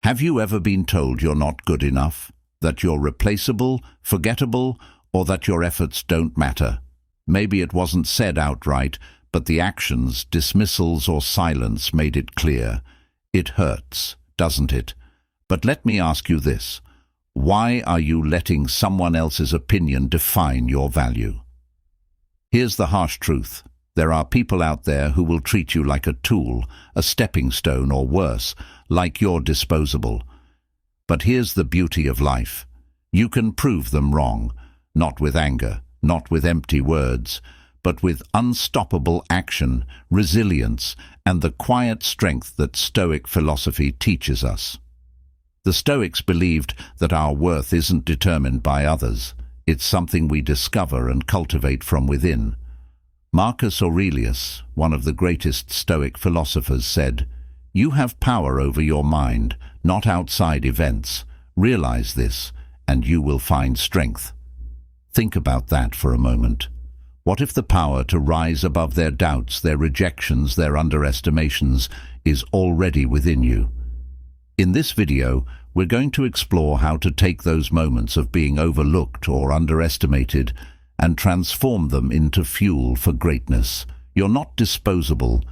Have you ever been told you're not good enough, that you're replaceable, forgettable, or that your efforts don't matter? Maybe it wasn't said outright, but the actions, dismissals, or silence made it clear. It hurts, doesn't it? But let me ask you this. Why are you letting someone else's opinion define your value? Here's the harsh truth. There are people out there who will treat you like a tool, a stepping stone, or worse, like you're disposable. But here's the beauty of life. You can prove them wrong, not with anger, not with empty words, but with unstoppable action, resilience, and the quiet strength that Stoic philosophy teaches us. The Stoics believed that our worth isn't determined by others. It's something we discover and cultivate from within. Marcus Aurelius, one of the greatest Stoic philosophers, said, "You have power over your mind, not outside events. Realize this, and you will find strength." Think about that for a moment. What if the power to rise above their doubts, their rejections, their underestimations is already within you? In this video, we're going to explore how to take those moments of being overlooked or underestimated and transform them into fuel for greatness. You're not disposable.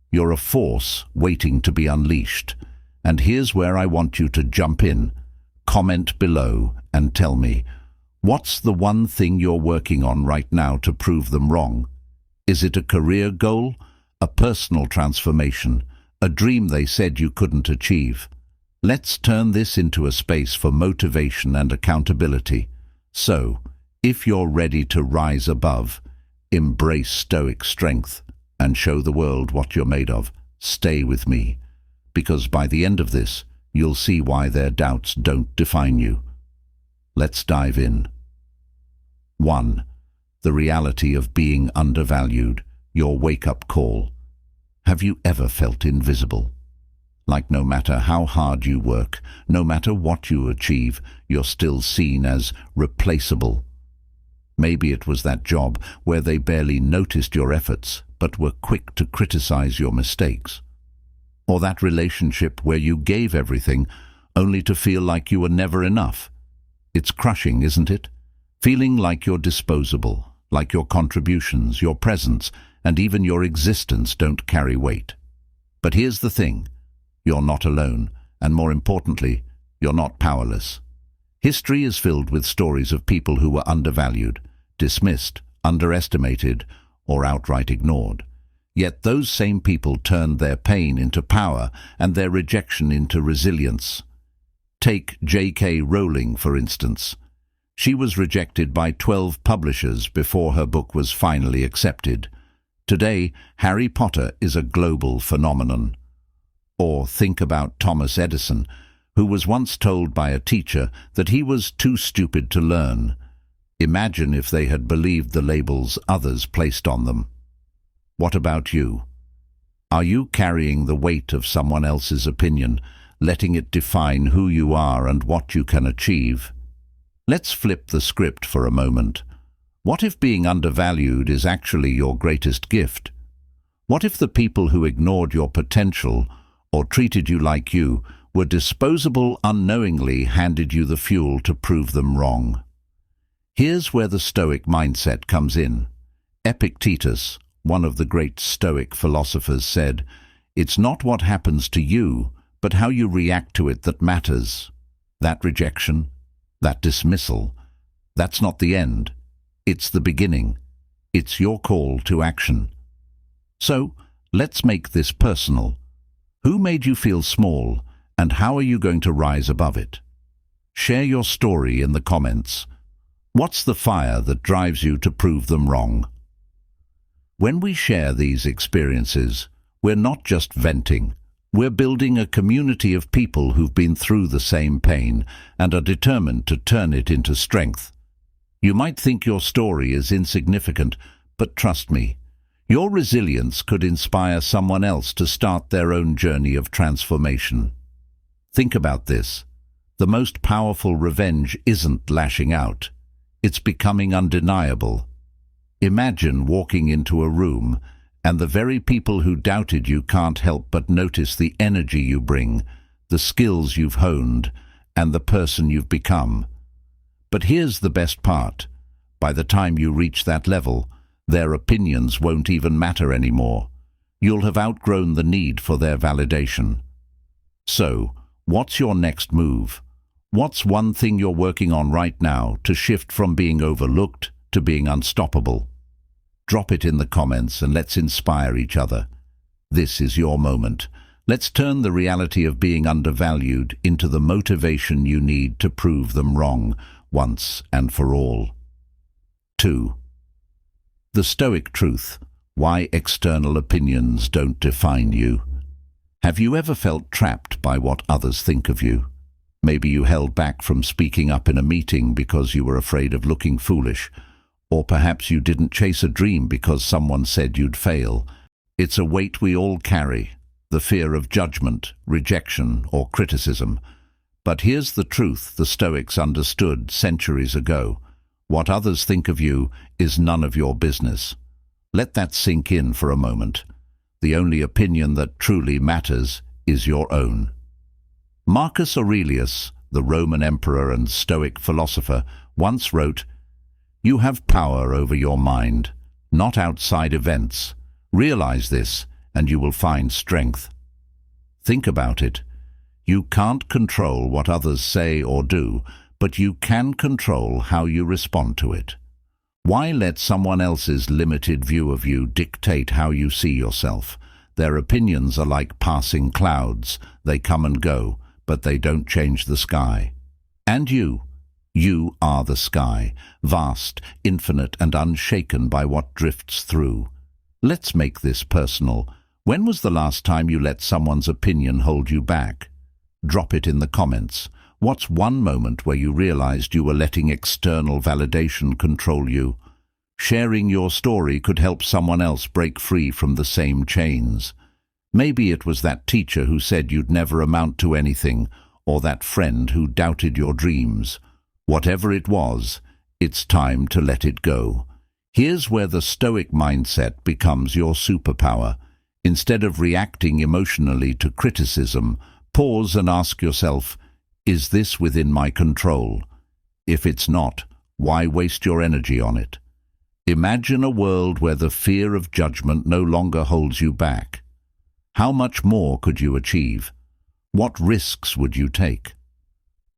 You're a force waiting to be unleashed. And here's where I want you to jump in. Comment below and tell me, what's the one thing you're working on right now to prove them wrong? Is it a career goal, a personal transformation, a dream they said you couldn't achieve? Let's turn this into a space for motivation and accountability. So, if you're ready to rise above, embrace Stoic strength, and show the world what you're made of, stay with me. Because by the end of this, you'll see why their doubts don't define you. Let's dive in. 1. The reality of being undervalued, your wake-up call. Have you ever felt invisible? Like no matter how hard you work, no matter what you achieve, you're still seen as replaceable. Maybe it was that job where they barely noticed your efforts, but were quick to criticize your mistakes. Or that relationship where you gave everything, only to feel like you were never enough. It's crushing, isn't it? Feeling like you're disposable, like your contributions, your presence, and even your existence don't carry weight. But here's the thing. You're not alone, and more importantly, you're not powerless. History is filled with stories of people who were undervalued, dismissed, underestimated, or outright ignored. Yet those same people turned their pain into power and their rejection into resilience. Take J.K. Rowling, for instance. She was rejected by 12 publishers before her book was finally accepted. Today, Harry Potter is a global phenomenon. Or think about Thomas Edison, who was once told by a teacher that he was too stupid to learn. Imagine if they had believed the labels others placed on them. What about you? Are you carrying the weight of someone else's opinion, letting it define who you are and what you can achieve? Let's flip the script for a moment. What if being undervalued is actually your greatest gift? What if the people who ignored your potential or treated you like you were disposable unknowingly handed you the fuel to prove them wrong? Here's where the Stoic mindset comes in. Epictetus, one of the great Stoic philosophers, said, "It's not what happens to you, but how you react to it that matters." That rejection, that dismissal, that's not the end. It's the beginning. It's your call to action. So, let's make this personal. Who made you feel small, and how are you going to rise above it? Share your story in the comments. What's the fire that drives you to prove them wrong? When we share these experiences, we're not just venting. We're building a community of people who've been through the same pain and are determined to turn it into strength. You might think your story is insignificant, but trust me, your resilience could inspire someone else to start their own journey of transformation. Think about this. The most powerful revenge isn't lashing out. It's becoming undeniable. Imagine walking into a room and the very people who doubted you can't help but notice the energy you bring, the skills you've honed, and the person you've become. But here's the best part. By the time you reach that level, their opinions won't even matter anymore. You'll have outgrown the need for their validation. So, what's your next move? What's one thing you're working on right now to shift from being overlooked to being unstoppable? Drop it in the comments and let's inspire each other. This is your moment. Let's turn the reality of being undervalued into the motivation you need to prove them wrong once and for all. 2. The Stoic truth: why external opinions don't define you. Have you ever felt trapped by what others think of you? Maybe you held back from speaking up in a meeting because you were afraid of looking foolish, or perhaps you didn't chase a dream because someone said you'd fail. It's a weight we all carry, the fear of judgment, rejection, or criticism. But here's the truth the Stoics understood centuries ago: what others think of you is none of your business. Let that sink in for a moment. The only opinion that truly matters is your own. Marcus Aurelius, the Roman emperor and Stoic philosopher, once wrote, "You have power over your mind, not outside events. Realize this, and you will find strength." Think about it. You can't control what others say or do, but you can control how you respond to it. Why let someone else's limited view of you dictate how you see yourself? Their opinions are like passing clouds. They come and go, but they don't change the sky. And you are the sky, vast, infinite, and unshaken by what drifts through. Let's make this personal. When was the last time you let someone's opinion hold you back? Drop it in the comments. What's one moment where you realized you were letting external validation control you? Sharing your story could help someone else break free from the same chains. Maybe it was that teacher who said you'd never amount to anything, or that friend who doubted your dreams. Whatever it was, it's time to let it go. Here's where the Stoic mindset becomes your superpower. Instead of reacting emotionally to criticism, pause and ask yourself, is this within my control? If it's not, why waste your energy on it? Imagine a world where the fear of judgment no longer holds you back. How much more could you achieve? What risks would you take?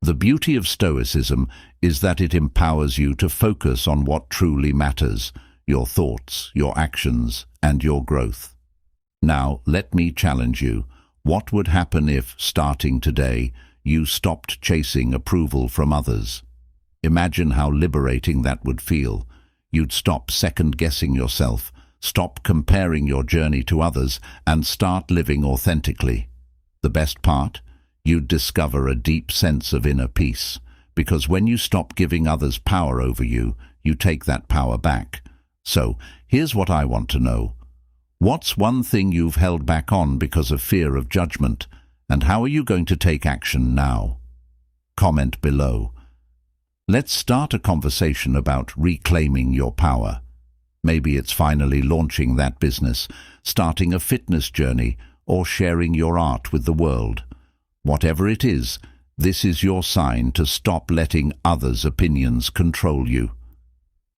The beauty of Stoicism is that it empowers you to focus on what truly matters: your thoughts, your actions, and your growth. Now, let me challenge you. What would happen if, starting today, you stopped chasing approval from others? Imagine how liberating that would feel. You'd stop second-guessing yourself, stop comparing your journey to others, and start living authentically. The best part? You'd discover a deep sense of inner peace, because when you stop giving others power over you, you take that power back. So, here's what I want to know. What's one thing you've held back on because of fear of judgment, and how are you going to take action now? Comment below. Let's start a conversation about reclaiming your power. Maybe it's finally launching that business, starting a fitness journey, or sharing your art with the world. Whatever it is, this is your sign to stop letting others' opinions control you.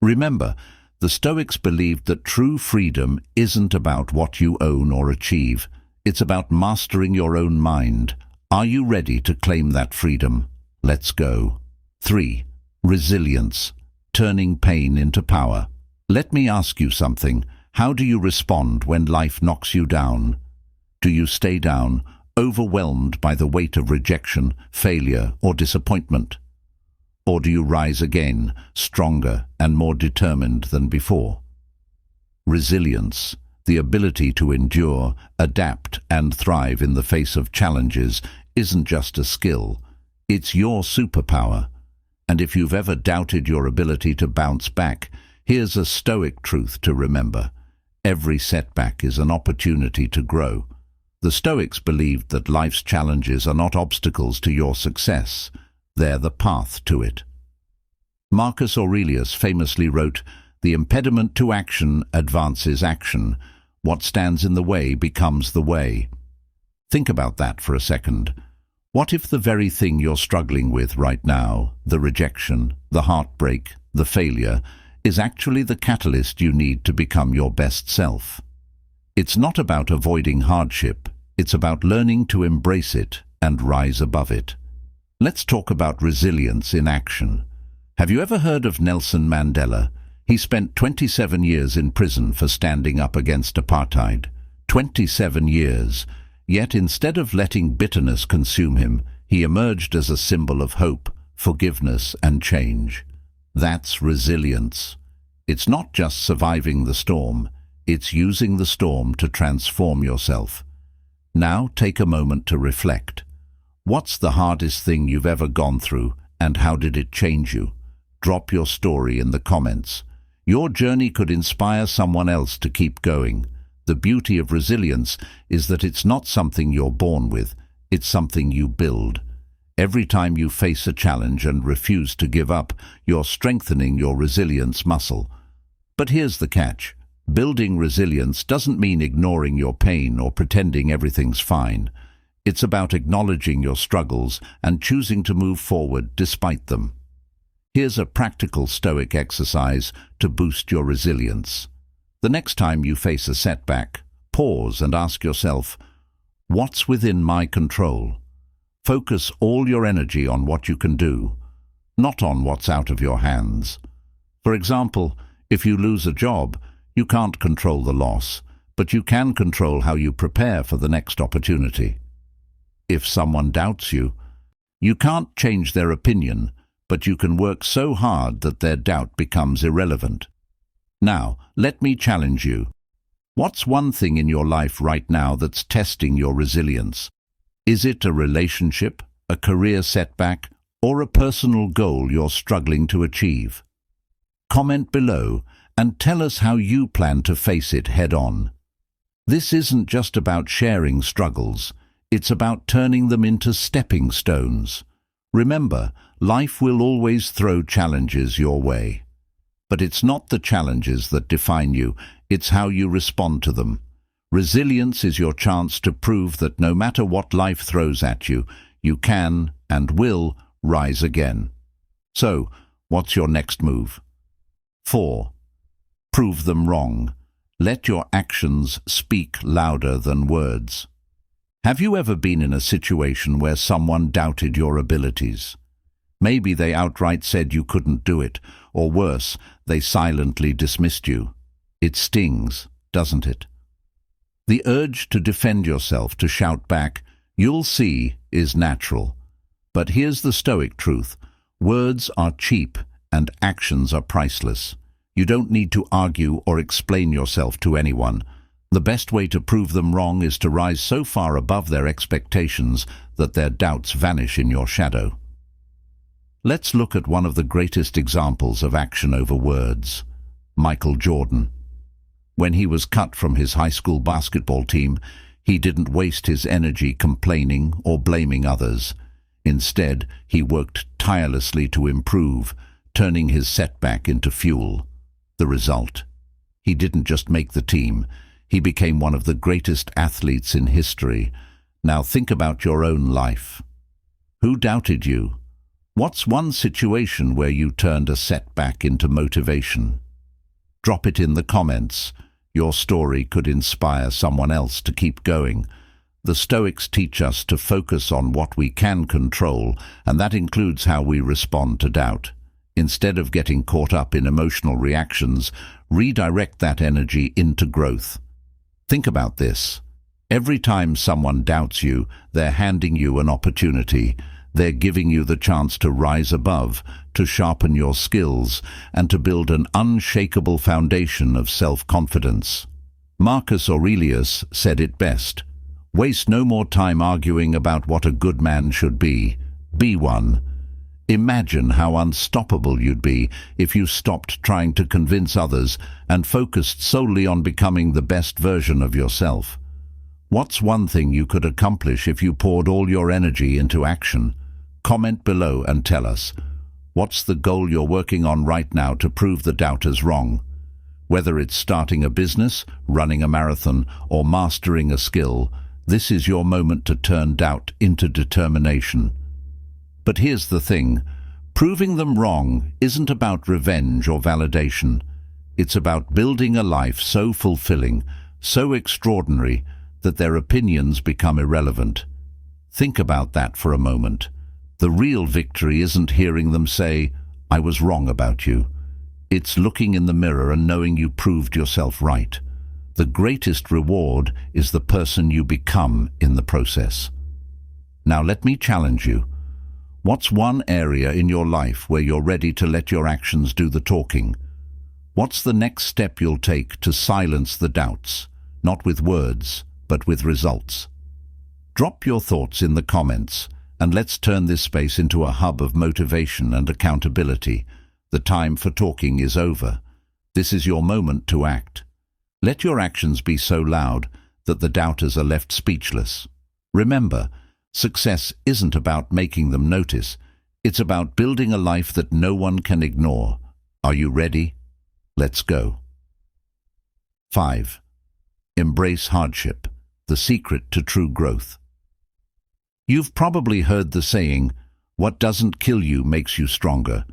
Remember, the Stoics believed that true freedom isn't about what you own or achieve. It's about mastering your own mind. Are you ready to claim that freedom? Let's go. 3. Resilience. Turning pain into power. Let me ask you something. How do you respond when life knocks you down? Do you stay down, overwhelmed by the weight of rejection, failure, or disappointment? Or do you rise again, stronger and more determined than before? Resilience, the ability to endure, adapt, and thrive in the face of challenges, isn't just a skill. It's your superpower. And if you've ever doubted your ability to bounce back, here's a Stoic truth to remember. Every setback is an opportunity to grow. The Stoics believed that life's challenges are not obstacles to your success. They're the path to it. Marcus Aurelius famously wrote, "The impediment to action advances action. What stands in the way becomes the way." Think about that for a second. What if the very thing you're struggling with right now, the rejection, the heartbreak, the failure, is actually the catalyst you need to become your best self? It's not about avoiding hardship, it's about learning to embrace it and rise above it. Let's talk about resilience in action. Have you ever heard of Nelson Mandela? He spent 27 years in prison for standing up against apartheid. 27 years. Yet instead of letting bitterness consume him, he emerged as a symbol of hope, forgiveness, and change. That's resilience. It's not just surviving the storm, it's using the storm to transform yourself. Now take a moment to reflect. What's the hardest thing you've ever gone through, and how did it change you? Drop your story in the comments. Your journey could inspire someone else to keep going. The beauty of resilience is that it's not something you're born with, it's something you build. Every time you face a challenge and refuse to give up, you're strengthening your resilience muscle. But here's the catch. Building resilience doesn't mean ignoring your pain or pretending everything's fine. It's about acknowledging your struggles and choosing to move forward despite them. Here's a practical Stoic exercise to boost your resilience. The next time you face a setback, pause and ask yourself, what's within my control? Focus all your energy on what you can do, not on what's out of your hands. For example, if you lose a job, you can't control the loss, but you can control how you prepare for the next opportunity. If someone doubts you, you can't change their opinion, but you can work so hard that their doubt becomes irrelevant. Now, let me challenge you. What's one thing in your life right now that's testing your resilience? Is it a relationship, a career setback, or a personal goal you're struggling to achieve? Comment below and tell us how you plan to face it head-on. This isn't just about sharing struggles, it's about turning them into stepping stones. Remember, life will always throw challenges your way. But it's not the challenges that define you, it's how you respond to them. Resilience is your chance to prove that no matter what life throws at you, you can and will rise again. So, what's your next move? 4. Prove them wrong. Let your actions speak louder than words. Have you ever been in a situation where someone doubted your abilities? Maybe they outright said you couldn't do it, or worse, they silently dismissed you. It stings, doesn't it? The urge to defend yourself, to shout back, "You'll see," is natural. But here's the Stoic truth. Words are cheap and actions are priceless. You don't need to argue or explain yourself to anyone. The best way to prove them wrong is to rise so far above their expectations that their doubts vanish in your shadow. Let's look at one of the greatest examples of action over words, Michael Jordan. When he was cut from his high school basketball team, he didn't waste his energy complaining or blaming others. Instead, he worked tirelessly to improve, turning his setback into fuel. The result? He didn't just make the team, he became one of the greatest athletes in history. Now think about your own life. Who doubted you? What's one situation where you turned a setback into motivation? Drop it in the comments. Your story could inspire someone else to keep going. The Stoics teach us to focus on what we can control, and that includes how we respond to doubt. Instead of getting caught up in emotional reactions, redirect that energy into growth. Think about this. Every time someone doubts you, they're handing you an opportunity. They're giving you the chance to rise above, to sharpen your skills, and to build an unshakable foundation of self-confidence. Marcus Aurelius said it best. Waste no more time arguing about what a good man should be. Be one. Imagine how unstoppable you'd be if you stopped trying to convince others and focused solely on becoming the best version of yourself. What's one thing you could accomplish if you poured all your energy into action? Comment below and tell us. What's the goal you're working on right now to prove the doubters wrong? Whether it's starting a business, running a marathon, or mastering a skill, This is your moment to turn doubt into determination. But here's the thing. Proving them wrong isn't about revenge or validation. It's about building a life so fulfilling, so extraordinary, that their opinions become irrelevant. Think about that for a moment. The real victory isn't hearing them say, "I was wrong about you." It's looking in the mirror and knowing you proved yourself right. The greatest reward is the person you become in the process. Now let me challenge you. What's one area in your life where you're ready to let your actions do the talking? What's the next step you'll take to silence the doubts, not with words, but with results? Drop your thoughts in the comments, and let's turn this space into a hub of motivation and accountability. The time for talking is over. This is your moment to act. Let your actions be so loud that the doubters are left speechless. Remember, success isn't about making them notice. It's about building a life that no one can ignore. Are you ready? Let's go. 5. Embrace hardship, the secret to true growth. You've probably heard the saying, "What doesn't kill you makes you stronger."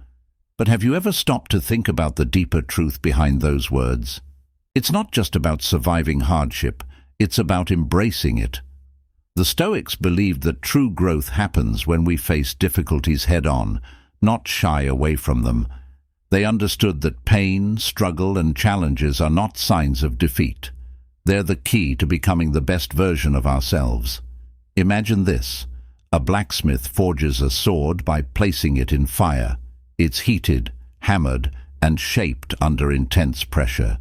But have you ever stopped to think about the deeper truth behind those words? It's not just about surviving hardship, it's about embracing it. The Stoics believed that true growth happens when we face difficulties head-on, not shy away from them. They understood that pain, struggle, and challenges are not signs of defeat. They're the key to becoming the best version of ourselves. Imagine this. A blacksmith forges a sword by placing it in fire. It's heated, hammered, and shaped under intense pressure.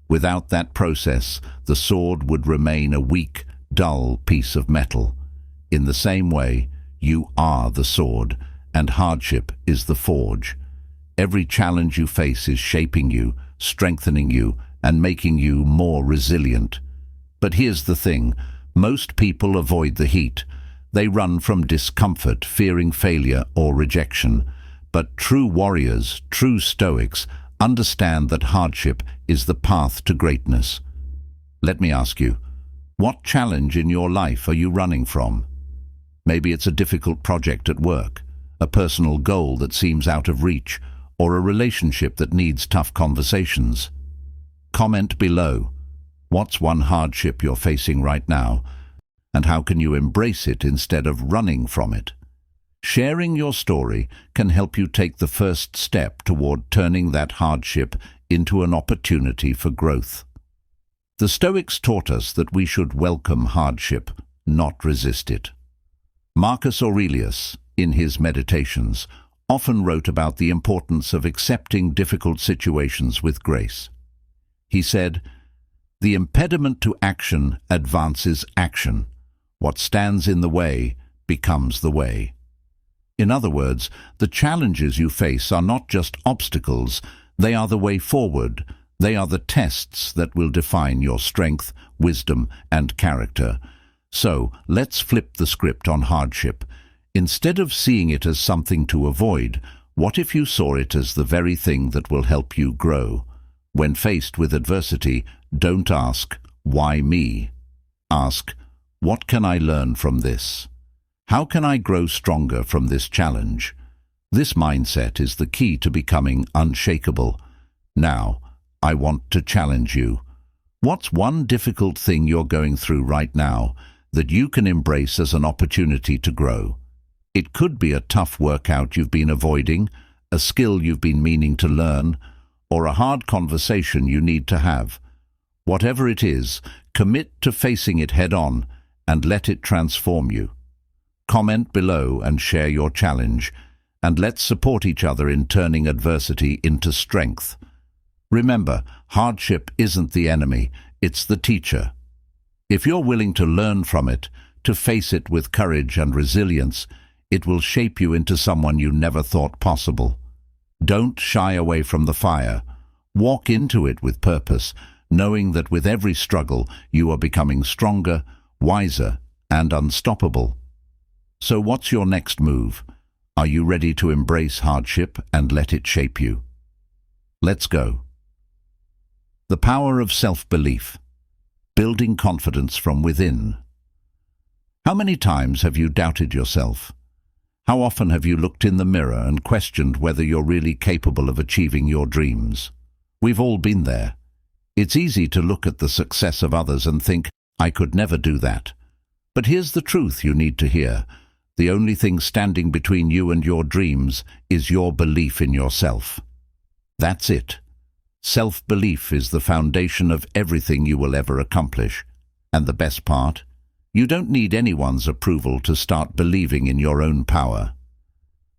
Without that process, the sword would remain a weak, dull piece of metal. In the same way, you are the sword, and hardship is the forge. Every challenge you face is shaping you, strengthening you, and making you more resilient. But here's the thing. Most people avoid the heat. They run from discomfort, fearing failure or rejection. But true warriors, true Stoics, understand that hardship is the path to greatness. Let me ask you, what challenge in your life are you running from? Maybe it's a difficult project at work, a personal goal that seems out of reach, or a relationship that needs tough conversations. Comment below. What's one hardship you're facing right now, and how can you embrace it instead of running from it? Sharing your story can help you take the first step toward turning that hardship into an opportunity for growth. The Stoics taught us that we should welcome hardship, not resist it. Marcus Aurelius, in his Meditations, often wrote about the importance of accepting difficult situations with grace. He said, "The impediment to action advances action. What stands in the way becomes the way." In other words, the challenges you face are not just obstacles, they are the way forward. They are the tests that will define your strength, wisdom, and character. So, let's flip the script on hardship. Instead of seeing it as something to avoid, what if you saw it as the very thing that will help you grow? When faced with adversity, don't ask, "Why me?" Ask, "What can I learn from this? How can I grow stronger from this challenge?" This mindset is the key to becoming unshakable. Now, I want to challenge you. What's one difficult thing you're going through right now that you can embrace as an opportunity to grow? It could be a tough workout you've been avoiding, a skill you've been meaning to learn, or a hard conversation you need to have. Whatever it is, commit to facing it head-on and let it transform you. Comment below and share your challenge, and let's support each other in turning adversity into strength. Remember, hardship isn't the enemy, it's the teacher. If you're willing to learn from it, to face it with courage and resilience, it will shape you into someone you never thought possible. Don't shy away from the fire. Walk into it with purpose, knowing that with every struggle you are becoming stronger, wiser, and unstoppable. So what's your next move? Are you ready to embrace hardship and let it shape you? Let's go. The power of self-belief. Building confidence from within. How many times have you doubted yourself? How often have you looked in the mirror and questioned whether you're really capable of achieving your dreams? We've all been there. It's easy to look at the success of others and think, I could never do that. But here's the truth you need to hear. The only thing standing between you and your dreams is your belief in yourself. That's it. Self-belief is the foundation of everything you will ever accomplish. And the best part? You don't need anyone's approval to start believing in your own power.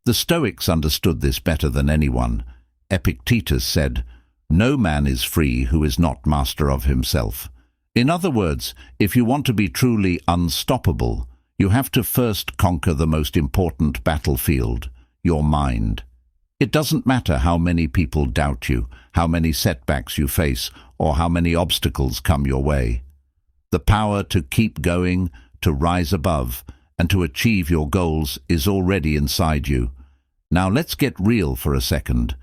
The Stoics understood this better than anyone. Epictetus said, "No man is free who is not master of himself." In other words, if you want to be truly unstoppable, you have to first conquer the most important battlefield, your mind. It doesn't matter how many people doubt you, how many setbacks you face, or how many obstacles come your way. The power to keep going, to rise above, and to achieve your goals is already inside you. Now let's get real for a second.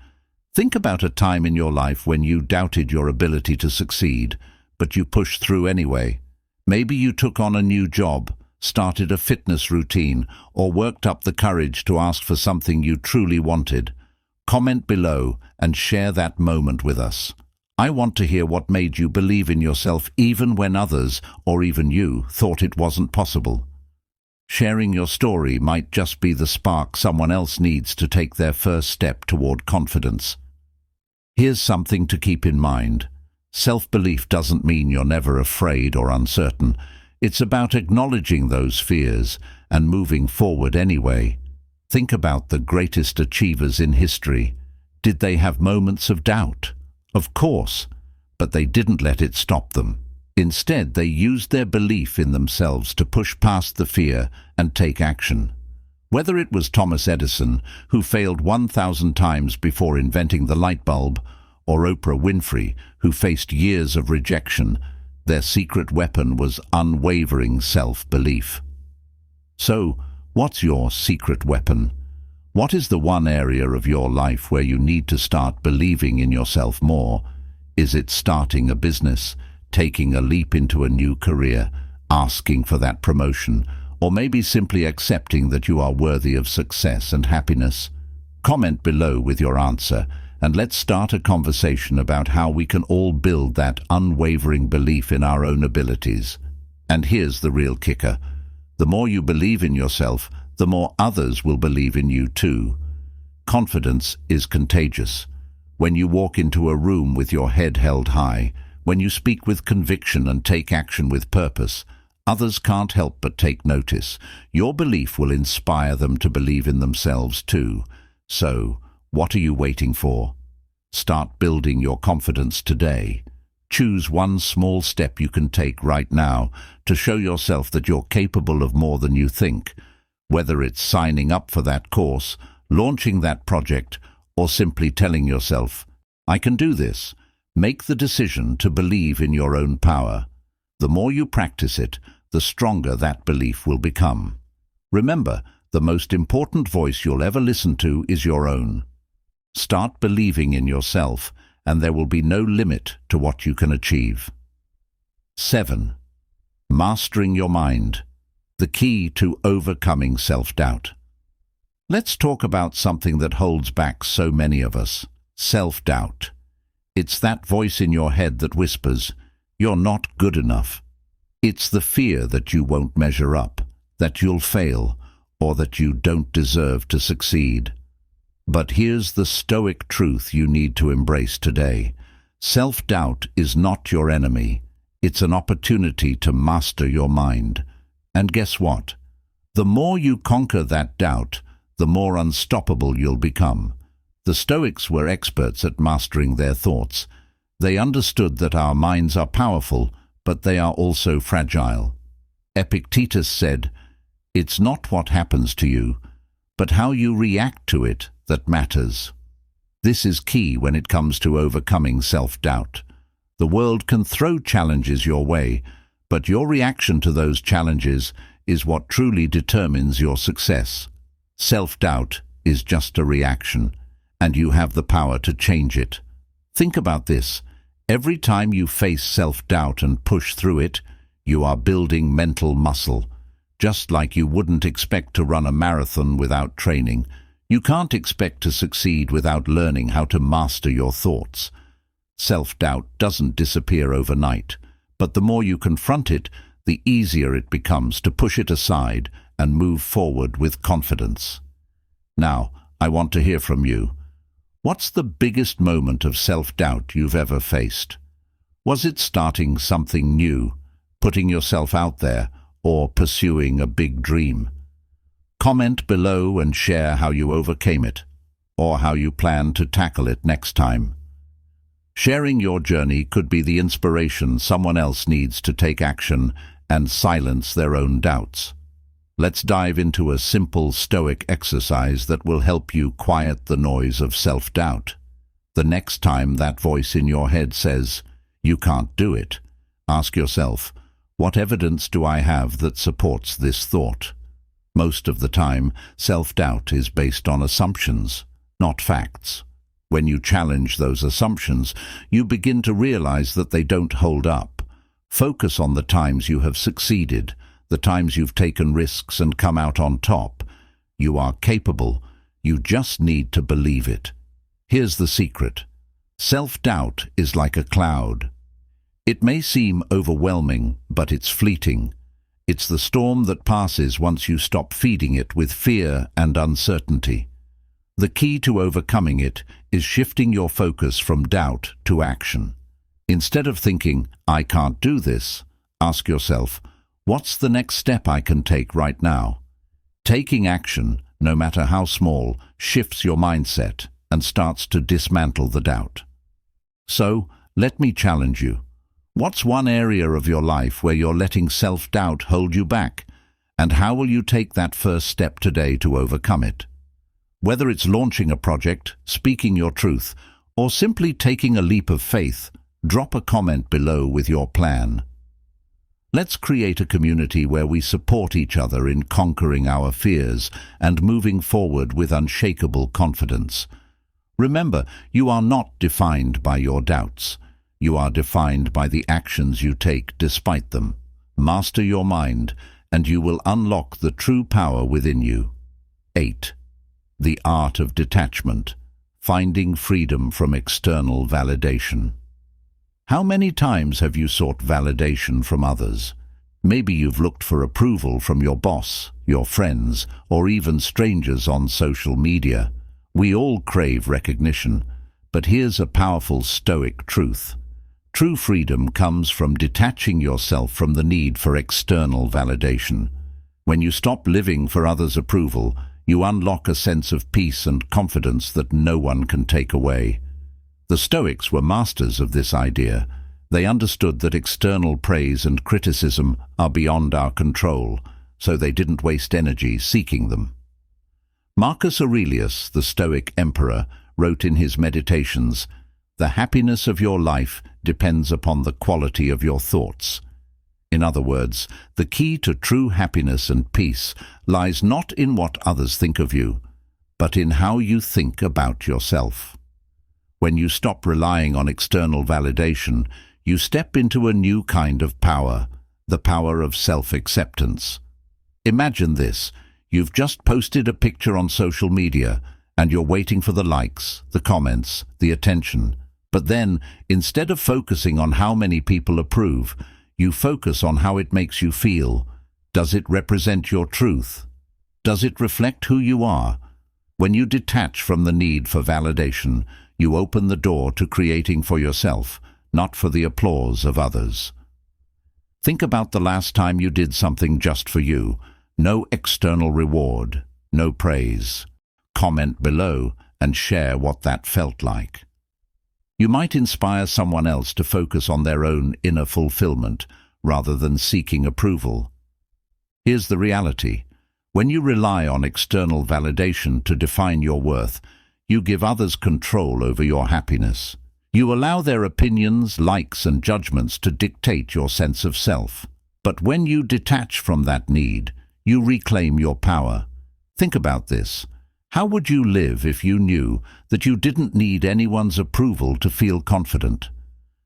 Think about a time in your life when you doubted your ability to succeed, but you pushed through anyway. Maybe you took on a new job, started a fitness routine, or worked up the courage to ask for something you truly wanted. Comment below and share that moment with us. I want to hear what made you believe in yourself even when others, or even you, thought it wasn't possible. Sharing your story might just be the spark someone else needs to take their first step toward confidence. Here's something to keep in mind. Self-belief doesn't mean you're never afraid or uncertain. It's about acknowledging those fears and moving forward anyway. Think about the greatest achievers in history. Did they have moments of doubt? Of course, but they didn't let it stop them. Instead, they used their belief in themselves to push past the fear and take action. Whether it was Thomas Edison, who failed 1,000 times before inventing the light bulb, or Oprah Winfrey, who faced years of rejection, their secret weapon was unwavering self-belief. So, what's your secret weapon? What is the one area of your life where you need to start believing in yourself more? Is it starting a business, taking a leap into a new career, asking for that promotion, or maybe simply accepting that you are worthy of success and happiness? Comment below with your answer, and let's start a conversation about how we can all build that unwavering belief in our own abilities. And here's the real kicker. The more you believe in yourself, the more others will believe in you too. Confidence is contagious. When you walk into a room with your head held high, when you speak with conviction and take action with purpose, others can't help but take notice. Your belief will inspire them to believe in themselves too. So, what are you waiting for? Start building your confidence today. Choose one small step you can take right now to show yourself that you're capable of more than you think. Whether it's signing up for that course, launching that project, or simply telling yourself, I can do this. Make the decision to believe in your own power. The more you practice it, the stronger that belief will become. Remember, the most important voice you'll ever listen to is your own. Start believing in yourself, and there will be no limit to what you can achieve. 7. Mastering your mind. The key to overcoming self-doubt. Let's talk about something that holds back so many of us. Self-doubt. It's that voice in your head that whispers, you're not good enough. It's the fear that you won't measure up, that you'll fail, or that you don't deserve to succeed. But here's the Stoic truth you need to embrace today. Self-doubt is not your enemy. It's an opportunity to master your mind. And guess what? The more you conquer that doubt, the more unstoppable you'll become. The Stoics were experts at mastering their thoughts. They understood that our minds are powerful, but they are also fragile. Epictetus said, "It's not what happens to you, but how you react to it that matters." This is key when it comes to overcoming self-doubt. The world can throw challenges your way, but your reaction to those challenges is what truly determines your success. Self-doubt is just a reaction, and you have the power to change it. Think about this. Every time you face self-doubt and push through it, you are building mental muscle. Just like you wouldn't expect to run a marathon without training, you can't expect to succeed without learning how to master your thoughts. Self-doubt doesn't disappear overnight, but the more you confront it, the easier it becomes to push it aside and move forward with confidence. Now, I want to hear from you. What's the biggest moment of self-doubt you've ever faced? Was it starting something new, putting yourself out there, or pursuing a big dream? Comment below and share how you overcame it, or how you plan to tackle it next time. Sharing your journey could be the inspiration someone else needs to take action and silence their own doubts. Let's dive into a simple Stoic exercise that will help you quiet the noise of self-doubt. The next time that voice in your head says, "You can't do it," ask yourself, what evidence do I have that supports this thought? Most of the time, self-doubt is based on assumptions, not facts. When you challenge those assumptions, you begin to realize that they don't hold up. Focus on the times you have succeeded, the times you've taken risks and come out on top. You are capable. You just need to believe it. Here's the secret. Self-doubt is like a cloud. It may seem overwhelming, but it's fleeting. It's the storm that passes once you stop feeding it with fear and uncertainty. The key to overcoming it is shifting your focus from doubt to action. Instead of thinking, "I can't do this," ask yourself, what's the next step I can take right now? Taking action, no matter how small, shifts your mindset and starts to dismantle the doubt. So, let me challenge you. What's one area of your life where you're letting self-doubt hold you back? And how will you take that first step today to overcome it? Whether it's launching a project, speaking your truth, or simply taking a leap of faith, drop a comment below with your plan. Let's create a community where we support each other in conquering our fears and moving forward with unshakable confidence. Remember, you are not defined by your doubts. You are defined by the actions you take despite them. Master your mind, and you will unlock the true power within you. 8. The art of detachment, finding freedom from external validation. How many times have you sought validation from others? Maybe you've looked for approval from your boss, your friends, or even strangers on social media. We all crave recognition, but here's a powerful Stoic truth. True freedom comes from detaching yourself from the need for external validation. When you stop living for others' approval, you unlock a sense of peace and confidence that no one can take away. The Stoics were masters of this idea. They understood that external praise and criticism are beyond our control, so they didn't waste energy seeking them. Marcus Aurelius, the Stoic emperor, wrote in his Meditations, "The happiness of your life depends upon the quality of your thoughts." In other words, the key to true happiness and peace lies not in what others think of you, but in how you think about yourself. When you stop relying on external validation, you step into a new kind of power, the power of self-acceptance. Imagine this. You've just posted a picture on social media, and you're waiting for the likes, the comments, the attention. But then, instead of focusing on how many people approve, you focus on how it makes you feel. Does it represent your truth? Does it reflect who you are? When you detach from the need for validation, you open the door to creating for yourself, not for the applause of others. Think about the last time you did something just for you. No external reward, no praise. Comment below and share what that felt like. You might inspire someone else to focus on their own inner fulfillment rather than seeking approval. Here's the reality. When you rely on external validation to define your worth, you give others control over your happiness. You allow their opinions, likes, and judgments to dictate your sense of self. But when you detach from that need, you reclaim your power. Think about this. How would you live if you knew that you didn't need anyone's approval to feel confident?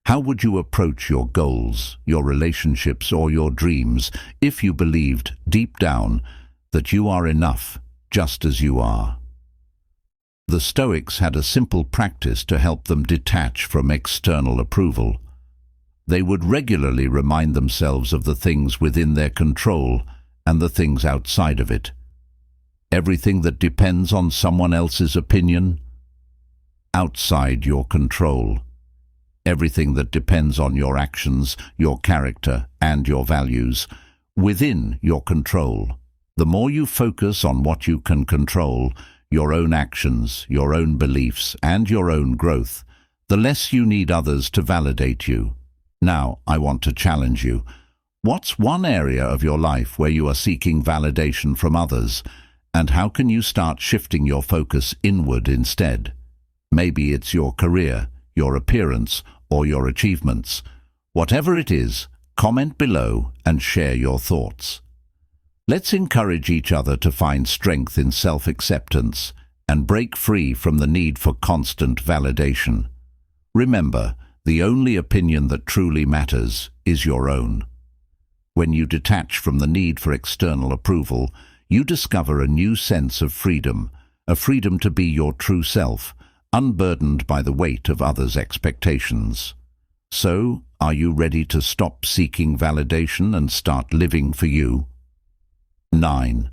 How would you approach your goals, your relationships, or your dreams if you believed deep down that you are enough just as you are? The Stoics had a simple practice to help them detach from external approval. They would regularly remind themselves of the things within their control and the things outside of it. Everything that depends on someone else's opinion, outside your control. Everything that depends on your actions, your character, and your values, within your control. The more you focus on what you can control, your own actions, your own beliefs, and your own growth, the less you need others to validate you. Now, I want to challenge you. What's one area of your life where you are seeking validation from others, and how can you start shifting your focus inward instead? Maybe it's your career, your appearance, or your achievements. Whatever it is, comment below and share your thoughts. Let's encourage each other to find strength in self-acceptance and break free from the need for constant validation. Remember, the only opinion that truly matters is your own. When you detach from the need for external approval, you discover a new sense of freedom, a freedom to be your true self, unburdened by the weight of others' expectations. So, are you ready to stop seeking validation and start living for you? 9.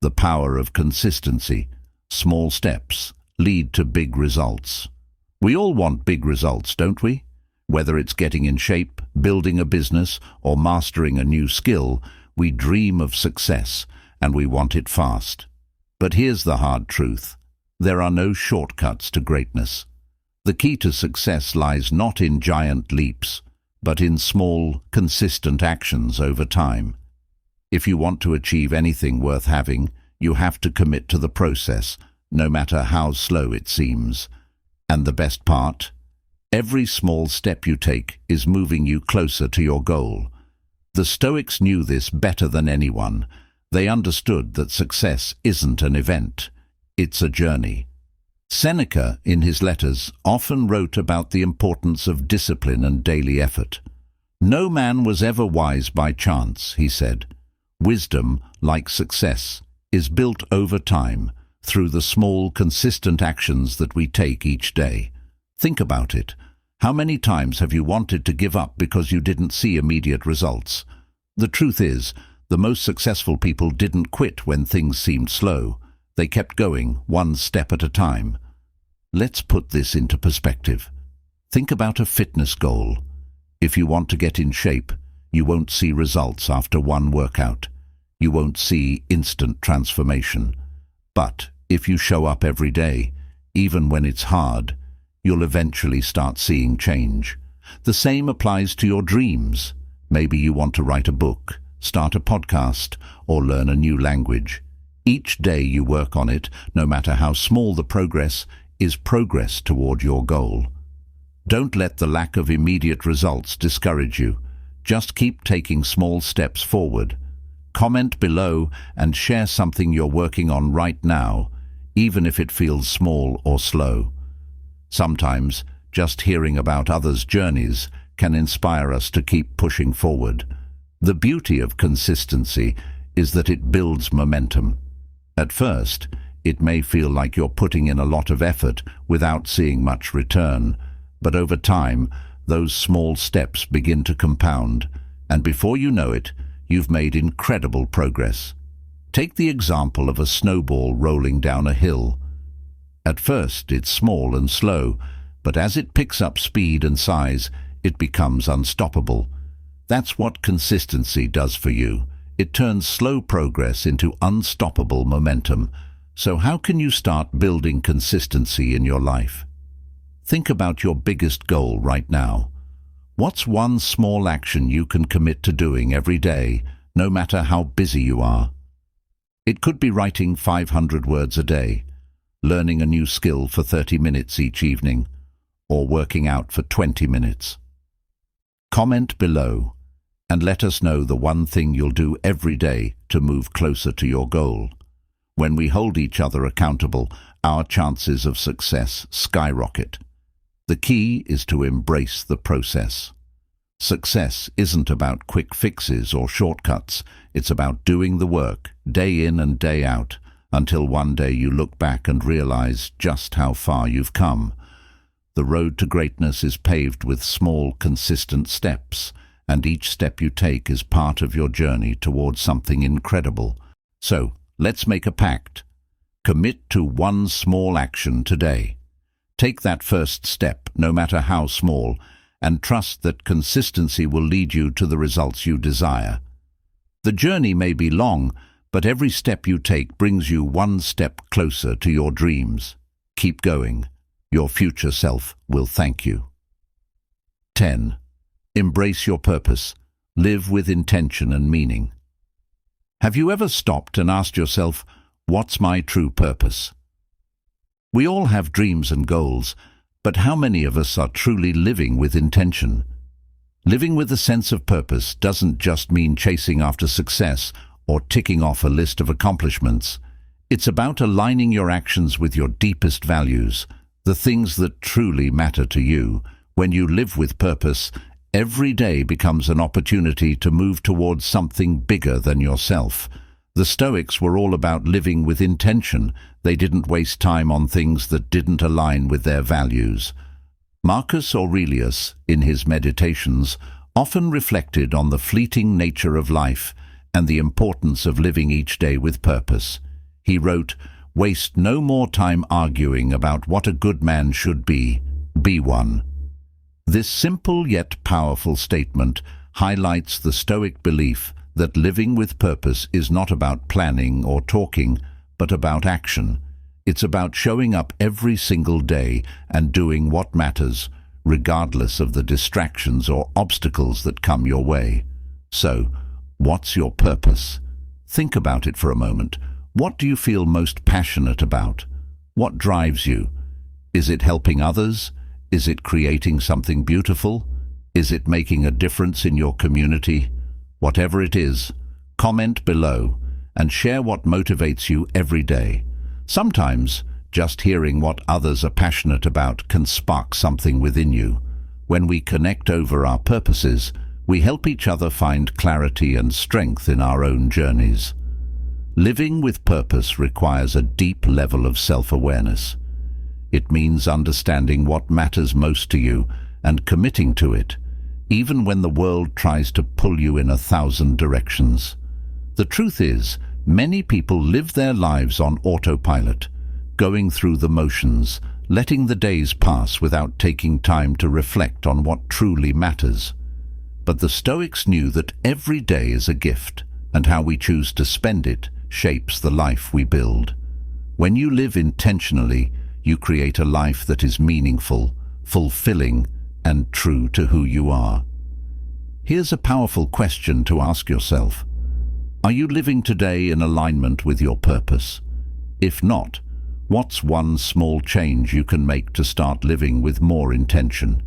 The power of consistency. Small steps lead to big results. We all want big results, don't we? Whether it's getting in shape, building a business, or mastering a new skill, we dream of success, and we want it fast. But here's the hard truth. There are no shortcuts to greatness. The key to success lies not in giant leaps, but in small, consistent actions over time. If you want to achieve anything worth having, you have to commit to the process, no matter how slow it seems. And the best part? Every small step you take is moving you closer to your goal. The Stoics knew this better than anyone. They understood that success isn't an event. It's a journey. Seneca, in his letters, often wrote about the importance of discipline and daily effort. No man was ever wise by chance, he said. Wisdom, like success, is built over time through the small, consistent actions that we take each day. Think about it. How many times have you wanted to give up because you didn't see immediate results? The truth is, the most successful people didn't quit when things seemed slow. They kept going, one step at a time. Let's put this into perspective. Think about a fitness goal. If you want to get in shape, you won't see results after one workout. You won't see instant transformation. But if you show up every day, even when it's hard, you'll eventually start seeing change. The same applies to your dreams. Maybe you want to write a book, start a podcast, or learn a new language. Each day you work on it, no matter how small the progress, is progress toward your goal. Don't let the lack of immediate results discourage you. Just keep taking small steps forward. Comment below and share something you're working on right now, even if it feels small or slow. Sometimes, just hearing about others' journeys can inspire us to keep pushing forward. The beauty of consistency is that it builds momentum. At first, it may feel like you're putting in a lot of effort without seeing much return, but over time, those small steps begin to compound, and before you know it, you've made incredible progress. Take the example of a snowball rolling down a hill. At first, it's small and slow, but as it picks up speed and size, it becomes unstoppable. That's what consistency does for you. It turns slow progress into unstoppable momentum. So how can you start building consistency in your life? Think about your biggest goal right now. What's one small action you can commit to doing every day, no matter how busy you are? It could be writing 500 words a day, learning a new skill for 30 minutes each evening, or working out for 20 minutes. Comment below and let us know the one thing you'll do every day to move closer to your goal. When we hold each other accountable, our chances of success skyrocket. The key is to embrace the process. Success isn't about quick fixes or shortcuts. It's about doing the work, day in and day out, until one day you look back and realize just how far you've come. The road to greatness is paved with small, consistent steps, and each step you take is part of your journey towards something incredible. So, let's make a pact. Commit to one small action today. Take that first step, no matter how small, and trust that consistency will lead you to the results you desire. The journey may be long, but every step you take brings you one step closer to your dreams. Keep going. Your future self will thank you. 10. Embrace your purpose. Live with intention and meaning. Have you ever stopped and asked yourself, what's my true purpose? We all have dreams and goals, but how many of us are truly living with intention? Living with a sense of purpose doesn't just mean chasing after success or ticking off a list of accomplishments. It's about aligning your actions with your deepest values, the things that truly matter to you. When you live with purpose, every day becomes an opportunity to move towards something bigger than yourself. The Stoics were all about living with intention. They didn't waste time on things that didn't align with their values. Marcus Aurelius, in his Meditations, often reflected on the fleeting nature of life and the importance of living each day with purpose. He wrote, "Waste no more time arguing about what a good man should be one." This simple yet powerful statement highlights the Stoic belief that living with purpose is not about planning or talking, but about action. It's about showing up every single day and doing what matters, regardless of the distractions or obstacles that come your way. So, what's your purpose? Think about it for a moment. What do you feel most passionate about? What drives you? Is it helping others? Is it creating something beautiful? Is it making a difference in your community? Whatever it is, comment below and share what motivates you every day. Sometimes, just hearing what others are passionate about can spark something within you. When we connect over our purposes, we help each other find clarity and strength in our own journeys. Living with purpose requires a deep level of self-awareness. It means understanding what matters most to you and committing to it, even when the world tries to pull you in 1,000 directions. The truth is, many people live their lives on autopilot, going through the motions, letting the days pass without taking time to reflect on what truly matters. But the Stoics knew that every day is a gift, and how we choose to spend it shapes the life we build. When you live intentionally, you create a life that is meaningful, fulfilling, and true to who you are. Here's a powerful question to ask yourself. Are you living today in alignment with your purpose? If not, what's one small change you can make to start living with more intention?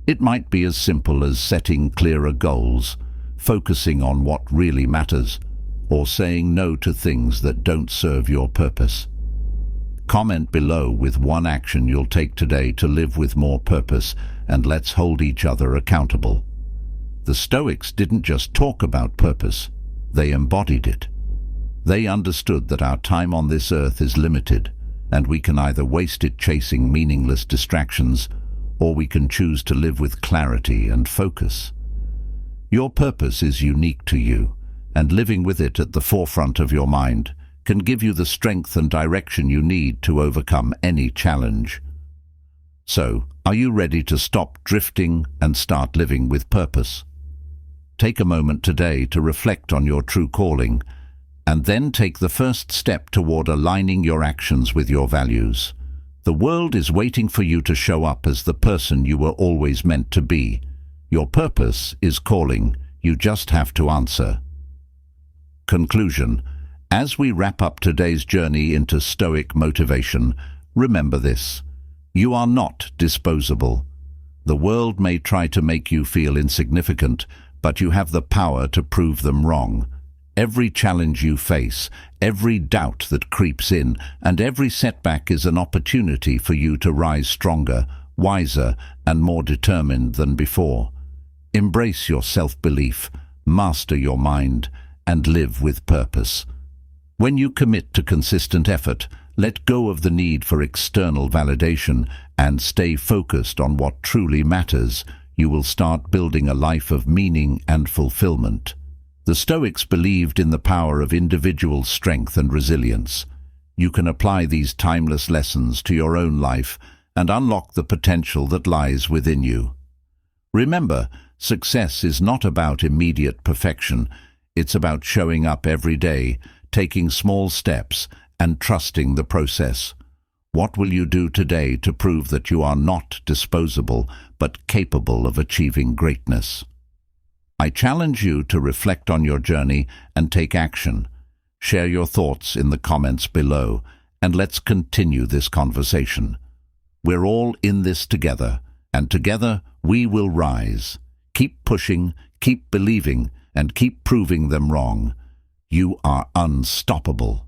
It might be as simple as setting clearer goals, focusing on what really matters, or saying no to things that don't serve your purpose. Comment below with one action you'll take today to live with more purpose, and let's hold each other accountable. The Stoics didn't just talk about purpose, they embodied it. They understood that our time on this earth is limited, and we can either waste it chasing meaningless distractions, or we can choose to live with clarity and focus. Your purpose is unique to you, and living with it at the forefront of your mind can give you the strength and direction you need to overcome any challenge. So, are you ready to stop drifting and start living with purpose? Take a moment today to reflect on your true calling, and then take the first step toward aligning your actions with your values. The world is waiting for you to show up as the person you were always meant to be. Your purpose is calling, you just have to answer. Conclusion. As we wrap up today's journey into Stoic motivation, remember this: you are not disposable. The world may try to make you feel insignificant, but you have the power to prove them wrong. Every challenge you face, every doubt that creeps in, and every setback is an opportunity for you to rise stronger, wiser, and more determined than before. Embrace your self-belief, master your mind, and live with purpose. When you commit to consistent effort, let go of the need for external validation and stay focused on what truly matters, you will start building a life of meaning and fulfillment. The Stoics believed in the power of individual strength and resilience. You can apply these timeless lessons to your own life and unlock the potential that lies within you. Remember, success is not about immediate perfection. It's about showing up every day, taking small steps, and trusting the process. What will you do today to prove that you are not disposable, but capable of achieving greatness? I challenge you to reflect on your journey and take action. Share your thoughts in the comments below, and let's continue this conversation. We're all in this together, and together we will rise. Keep pushing, keep believing, and keep proving them wrong. You are unstoppable.